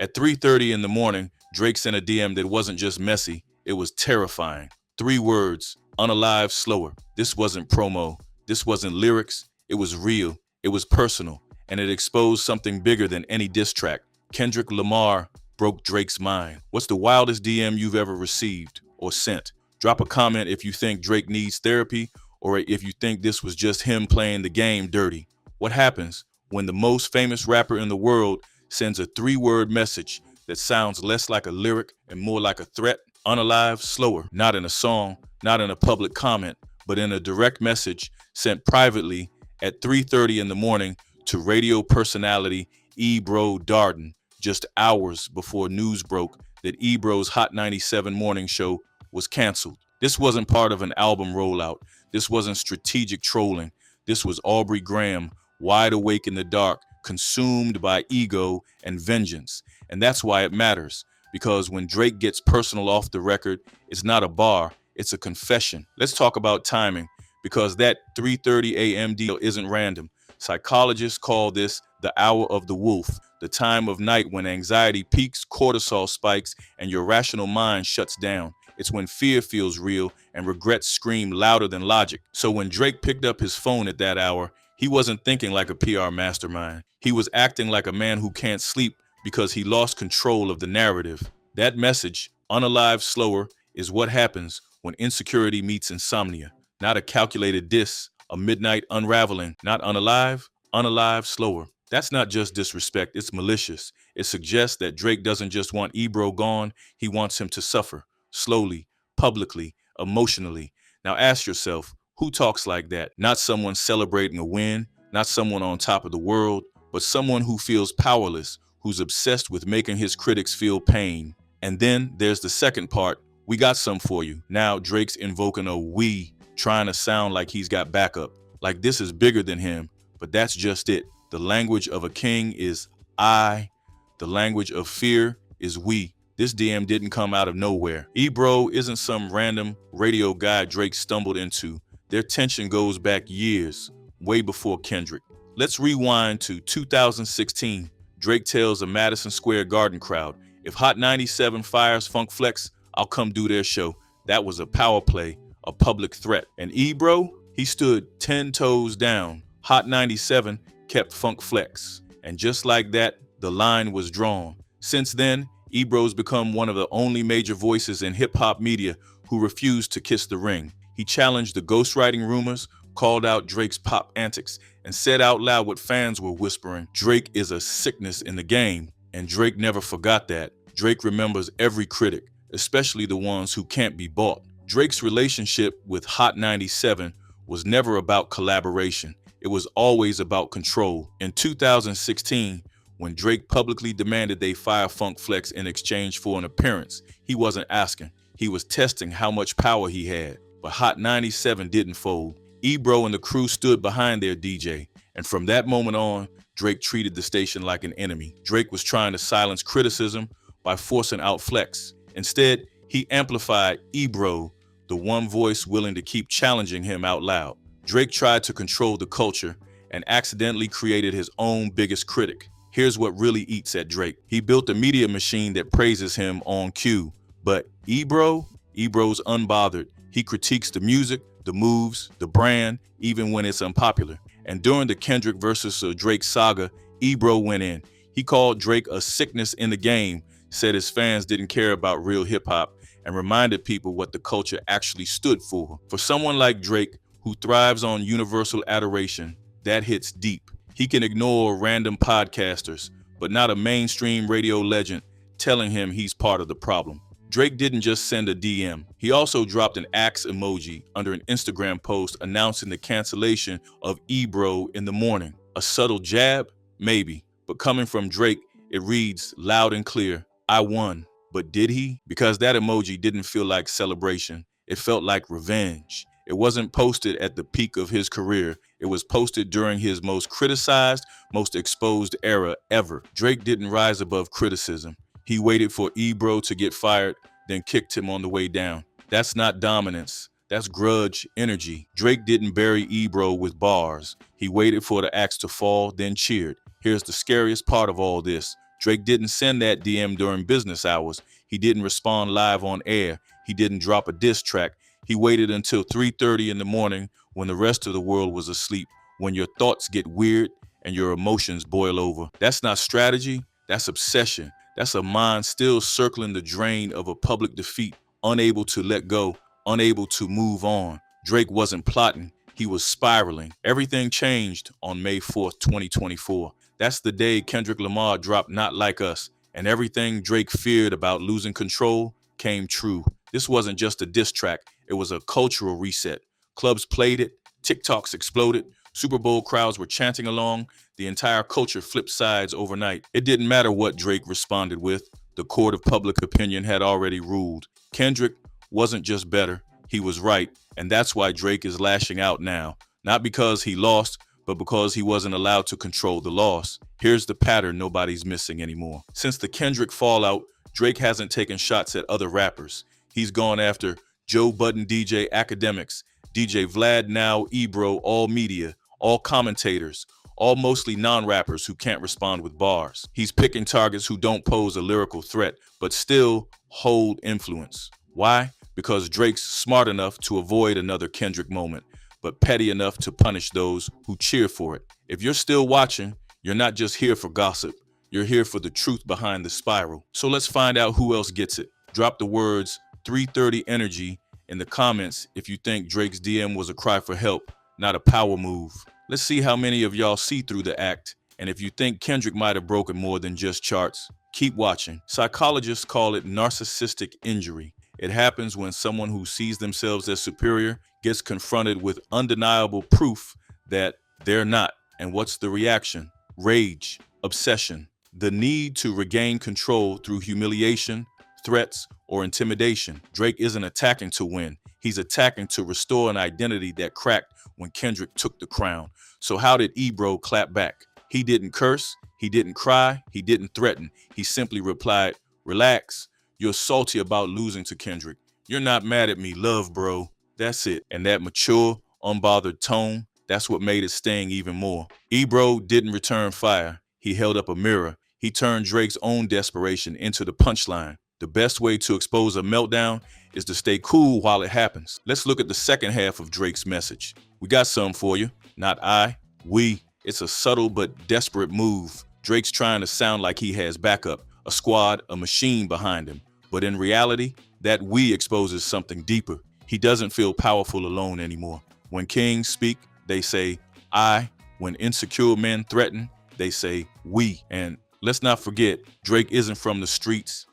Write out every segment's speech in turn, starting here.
At 3:30 in the morning, Drake sent a DM that wasn't just messy, it was terrifying. 3 words, unalive, slower. This wasn't promo. This wasn't lyrics. It was real. It was personal. And it exposed something bigger than any diss track. Kendrick Lamar broke Drake's mind. What's the wildest DM you've ever received or sent? Drop a comment if you think Drake needs therapy or if you think this was just him playing the game dirty. What happens when the most famous rapper in the world sends a 3-word message that sounds less like a lyric and more like a threat? Unalive, slower, not in a song, not in a public comment, but in a direct message sent privately at 3:30 in the morning to radio personality Ebro Darden, just hours before news broke that Ebro's Hot 97 morning show was canceled. This wasn't part of an album rollout. This wasn't strategic trolling. This was Aubrey Graham, wide awake in the dark, consumed by ego and vengeance. And that's why it matters, because when Drake gets personal off the record, it's not a bar, it's a confession. Let's talk about timing, because that 3:30 a.m. deal isn't random. Psychologists call this the hour of the wolf, the time of night when anxiety peaks, cortisol spikes, and your rational mind shuts down. It's when fear feels real and regrets scream louder than logic. So when Drake picked up his phone at that hour, he wasn't thinking like a PR mastermind. He was acting like a man who can't sleep because he lost control of the narrative. That message, unalive, slower, is what happens when insecurity meets insomnia. Not a calculated diss, a midnight unraveling. Not unalive, unalive, slower. That's not just disrespect, it's malicious. It suggests that Drake doesn't just want Ebro gone, he wants him to suffer. Slowly, publicly, emotionally. Now ask yourself, who talks like that? Not someone celebrating a win, not someone on top of the world, but someone who feels powerless, who's obsessed with making his critics feel pain. And then there's the second part. We got some for you. Now Drake's invoking a we, trying to sound like he's got backup. Like this is bigger than him, but that's just it. The language of a king is I. The language of fear is we. This DM didn't come out of nowhere. Ebro isn't some random radio guy Drake stumbled into. Their tension goes back years, way before Kendrick. Let's rewind to 2016. Drake tells a Madison Square Garden crowd, if Hot 97 fires Funk Flex, I'll come do their show. That was a power play, a public threat. And Ebro, he stood 10 toes down. Hot 97 kept Funk Flex. And just like that, the line was drawn. Since then, Ebro's become one of the only major voices in hip-hop media who refused to kiss the ring. He challenged the ghostwriting rumors, called out Drake's pop antics, and said out loud what fans were whispering. Drake is a sickness in the game, and Drake never forgot that. Drake remembers every critic, especially the ones who can't be bought. Drake's relationship with Hot 97 was never about collaboration. It was always about control. In 2016, when Drake publicly demanded they fire Funk Flex in exchange for an appearance, he wasn't asking. He was testing how much power he had. But Hot 97 didn't fold. Ebro and the crew stood behind their DJ. And from that moment on, Drake treated the station like an enemy. Drake was trying to silence criticism by forcing out Flex. Instead, he amplified Ebro, the one voice willing to keep challenging him out loud. Drake tried to control the culture and accidentally created his own biggest critic. Here's what really eats at Drake. He built a media machine that praises him on cue. But Ebro's unbothered. He critiques the music, the moves, the brand, even when it's unpopular. And during the Kendrick versus Drake saga, Ebro went in. He called Drake a sickness in the game, said his fans didn't care about real hip-hop, and reminded people what the culture actually stood for. For someone like Drake, who thrives on universal adoration, that hits deep. He can ignore random podcasters, but not a mainstream radio legend telling him he's part of the problem. Drake didn't just send a DM. He also dropped an axe emoji under an Instagram post announcing the cancellation of Ebro in the morning. A subtle jab? Maybe. But coming from Drake, it reads loud and clear, I won. But did he? Because that emoji didn't feel like celebration. It felt like revenge. It wasn't posted at the peak of his career. It was posted during his most criticized, most exposed era ever. Drake didn't rise above criticism. He waited for Ebro to get fired, then kicked him on the way down. That's not dominance. That's grudge energy. Drake didn't bury Ebro with bars. He waited for the axe to fall, then cheered. Here's the scariest part of all this. Drake didn't send that DM during business hours. He didn't respond live on air. He didn't drop a diss track. He waited until 3:30 in the morning when the rest of the world was asleep, when your thoughts get weird and your emotions boil over. That's not strategy, that's obsession. That's a mind still circling the drain of a public defeat, unable to let go, unable to move on. Drake wasn't plotting, he was spiraling. Everything changed on May 4th, 2024. That's the day Kendrick Lamar dropped Not Like Us, and everything Drake feared about losing control came true. This wasn't just a diss track, it was a cultural reset. Clubs played it, TikToks exploded, Super Bowl crowds were chanting along, the entire culture flipped sides overnight. It didn't matter what Drake responded with, the court of public opinion had already ruled. Kendrick wasn't just better, he was right, and that's why Drake is lashing out now. Not because he lost, but because he wasn't allowed to control the loss. Here's the pattern nobody's missing anymore. Since the Kendrick fallout, Drake hasn't taken shots at other rappers. He's gone after Joe Budden DJ academics, DJ Vlad Now, Ebro, all media, all commentators, all mostly non-rappers who can't respond with bars. He's picking targets who don't pose a lyrical threat, but still hold influence. Why? Because Drake's smart enough to avoid another Kendrick moment, but petty enough to punish those who cheer for it. If you're still watching, you're not just here for gossip, you're here for the truth behind the spiral. So let's find out who else gets it. Drop the words 330 energy in the comments if you think Drake's DM was a cry for help, not a power move. Let's see how many of y'all see through the act, and if you think Kendrick might have broken more than just charts, keep watching. Psychologists call it narcissistic injury. It happens when someone who sees themselves as superior gets confronted with undeniable proof that they're not. And what's the reaction? Rage, obsession, the need to regain control through humiliation, threats, or intimidation. Drake isn't attacking to win. He's attacking to restore an identity that cracked when Kendrick took the crown. So how did Ebro clap back? He didn't curse, he didn't cry, he didn't threaten. He simply replied, "Relax. You're salty about losing to Kendrick. You're not mad at me, love, bro." That's it. And that mature, unbothered tone, that's what made it sting even more. Ebro didn't return fire. He held up a mirror. He turned Drake's own desperation into the punchline. The best way to expose a meltdown is to stay cool while it happens. Let's look at the second half of Drake's message. We got some for you. Not I, we. It's a subtle but desperate move. Drake's trying to sound like he has backup, a squad, a machine behind him. But in reality, that we exposes something deeper. He doesn't feel powerful alone anymore. When kings speak, they say I. When insecure men threaten, they say we. And let's not forget, Drake isn't from the streets.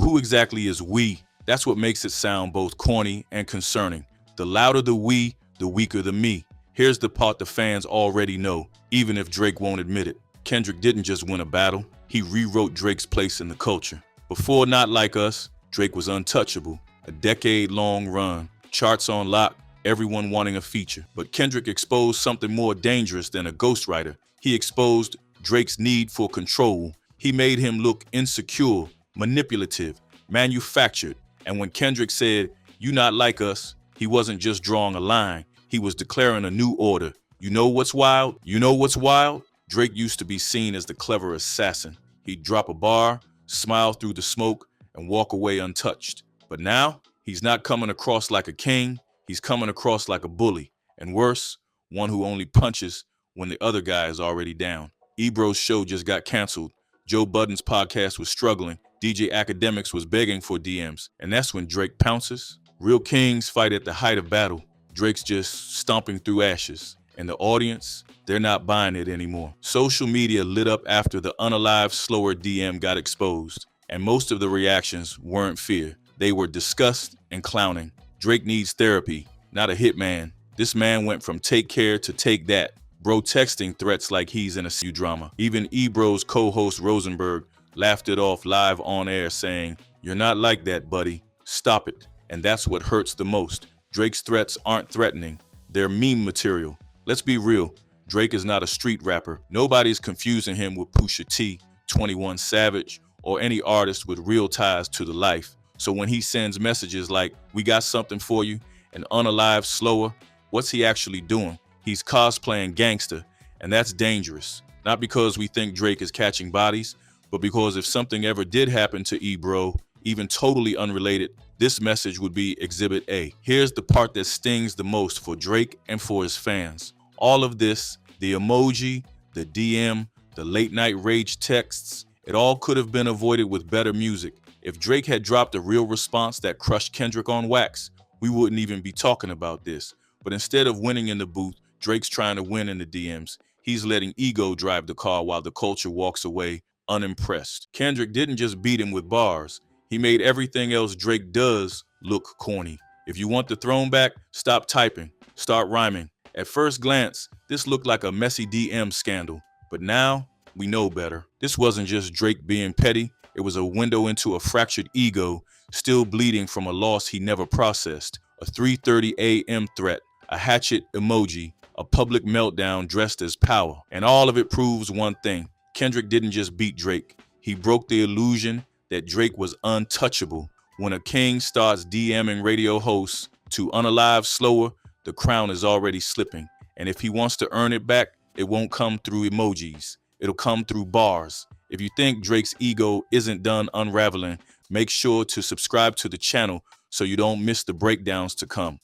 Who exactly is we? That's what makes it sound both corny and concerning. The louder the we, the weaker the me. Here's the part the fans already know, even if Drake won't admit it. Kendrick didn't just win a battle, he rewrote Drake's place in the culture. Before Not Like Us, Drake was untouchable. A decade-long run, charts on lock, everyone wanting a feature. But Kendrick exposed something more dangerous than a ghostwriter. He exposed Drake's need for control. He made him look insecure, manipulative, manufactured. And when Kendrick said, "You not like us," he wasn't just drawing a line. He was declaring a new order. You know what's wild? You know what's wild? Drake used to be seen as the clever assassin. He'd drop a bar, smile through the smoke, and walk away untouched. But now, he's not coming across like a king, he's coming across like a bully. And worse, one who only punches when the other guy is already down. Ebro's show just got canceled. Joe Budden's podcast was struggling. DJ Academics was begging for DMs. And that's when Drake pounces. Real kings fight at the height of battle. Drake's just stomping through ashes. And the audience, they're not buying it anymore. Social media lit up after the unalive slower DM got exposed. And most of the reactions weren't fear. They were disgust and clowning. Drake needs therapy, not a hitman. This man went from take care to take that. Bro texting threats like he's in a feud drama. Even Ebro's co-host Rosenberg laughed it off live on air saying, "You're not like that, buddy. Stop it." And that's what hurts the most. Drake's threats aren't threatening. They're meme material. Let's be real. Drake is not a street rapper. Nobody's confusing him with Pusha T, 21 Savage, or any artist with real ties to the life. So when he sends messages like, "We got something for you," and "unalive slower," what's he actually doing? He's cosplaying gangster, and that's dangerous. Not because we think Drake is catching bodies, but because if something ever did happen to Ebro, even totally unrelated, this message would be Exhibit A. Here's the part that stings the most for Drake and for his fans. All of this, the emoji, the DM, the late night rage texts, it all could have been avoided with better music. If Drake had dropped a real response that crushed Kendrick on wax, we wouldn't even be talking about this. But instead of winning in the booth, Drake's trying to win in the DMs. He's letting ego drive the car while the culture walks away unimpressed. Kendrick didn't just beat him with bars, he made everything else Drake does look corny. If you want the throne back, stop typing, start rhyming. At first glance, this looked like a messy DM scandal, but now we know better. This wasn't just Drake being petty, it was a window into a fractured ego, still bleeding from a loss he never processed. A 3:30 a.m. threat, a hatchet emoji, a public meltdown dressed as power. And all of it proves one thing. Kendrick didn't just beat Drake. He broke the illusion that Drake was untouchable. When a king starts DMing radio hosts to unalive slower, the crown is already slipping. And if he wants to earn it back, it won't come through emojis. It'll come through bars. If you think Drake's ego isn't done unraveling, make sure to subscribe to the channel so you don't miss the breakdowns to come.